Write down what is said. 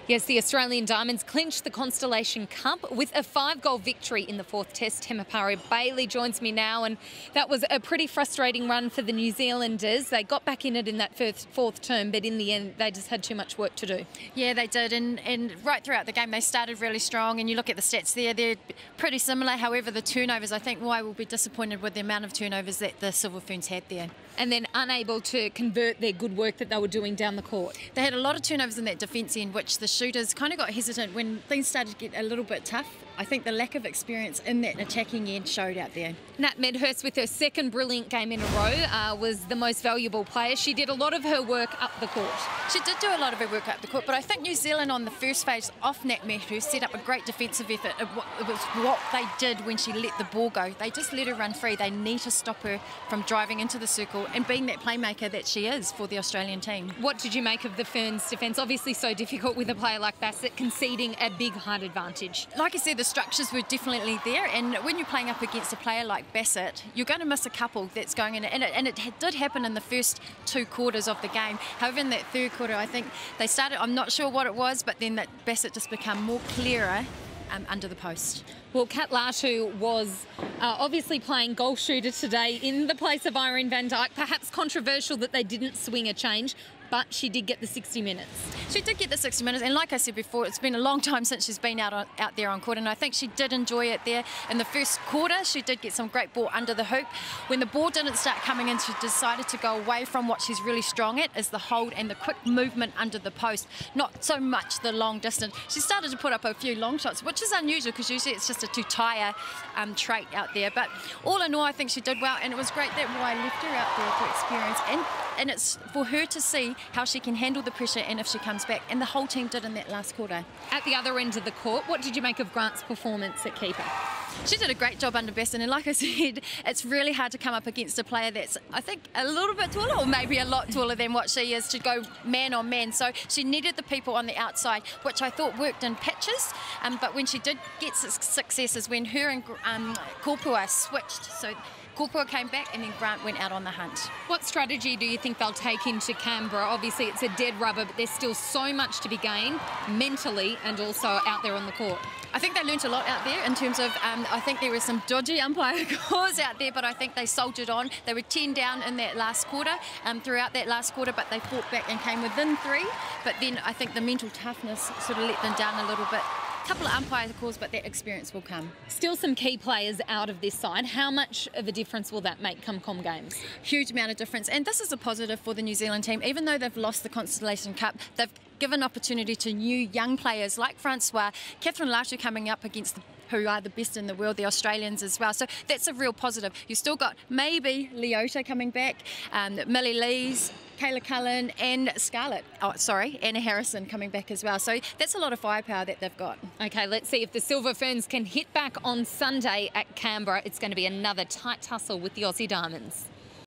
Yes, the Australian Diamonds clinched the Constellation Cup with a 5-goal victory in the fourth test. Temepara Bailey joins me now, and that was a pretty frustrating run for the New Zealanders. They got back in it in that fourth term, but in the end they just had too much work to do. Yeah, they did, and right throughout the game they started really strong, and you look at the stats there, they're pretty similar. However, the turnovers, I think why we'll be disappointed with the amount of turnovers that the Silver Ferns had there. And then unable to convert their good work that they were doing down the court. They had a lot of turnovers in that defence end, which the shooters kind of got hesitant when things started to get a little bit tough. I think the lack of experience in that attacking end showed out there. Nat Medhurst, with her second brilliant game in a row, was the most valuable player. She did a lot of her work up the court. She did do a lot of her work up the court, but I think New Zealand on the first phase off Nat Medhurst set up a great defensive effort. It was what they did when she let the ball go. They just let her run free. They need to stop her from driving into the circle and being that playmaker that she is for the Australian team. What did you make of the Ferns' defence? Obviously so difficult with a player like Bassett conceding a big height advantage. Like I said, the structures were definitely there, and when you're playing up against a player like Bassett, you're going to miss a couple that's going in, and it did happen in the first 2 quarters of the game. However, in that third quarter, I think they started, I'm not sure what it was, but then that Bassett just became more clearer under the post. Well, Kat Latu was obviously playing goal shooter today in the place of Irene van Dijk. Perhaps controversial that they didn't swing a change, but she did get the 60 minutes. She did get the 60 minutes, and like I said before, it's been a long time since she's been out there on court, and I think she did enjoy it there. In the first quarter, she did get some great ball under the hoop. When the ball didn't start coming in, she decided to go away from what she's really strong at, is the hold and the quick movement under the post, not so much the long distance. She started to put up a few long shots, which is unusual because usually it's just a two-tire trait out there. But all in all, I think she did well, and it was great that I left her out there for experience, and it's for her to see how she can handle the pressure and if she comes back, and the whole team did in that last quarter. At the other end of the court, what did you make of Grant's performance at keeper? She did a great job under Bassett, and like I said, it's really hard to come up against a player that's, I think, a little bit taller, or maybe a lot taller than what she is, to go man on man. So she needed the people on the outside, which I thought worked in patches, but when she did get success is when her and Korpua switched. So Korpua came back, and then Grant went out on the hunt. What strategy do you think they'll take into Canberra? Obviously it's a dead rubber, but there's still so much to be gained mentally and also out there on the court. I think they learnt a lot out there in terms of, I think there were some dodgy umpire calls out there, but I think they soldiered on. They were 10 down in that last quarter, throughout that last quarter, but they fought back and came within 3. But then I think the mental toughness sort of let them down a little bit. A couple of umpire calls, but that experience will come. Still some key players out of this side. How much of a difference will that make come Com Games? Huge amount of difference, and this is a positive for the New Zealand team. Even though they've lost the Constellation Cup, they've given opportunity to new young players like Francois, Catherine Latu coming up against who are the best in the world, the Australians as well. So that's a real positive. You've still got maybe Leota coming back, Millie Lees, Kayla Cullen, and Anna Harrison coming back as well. So that's a lot of firepower that they've got. Okay, let's see if the Silver Ferns can hit back on Sunday at Canberra. It's going to be another tight tussle with the Aussie Diamonds.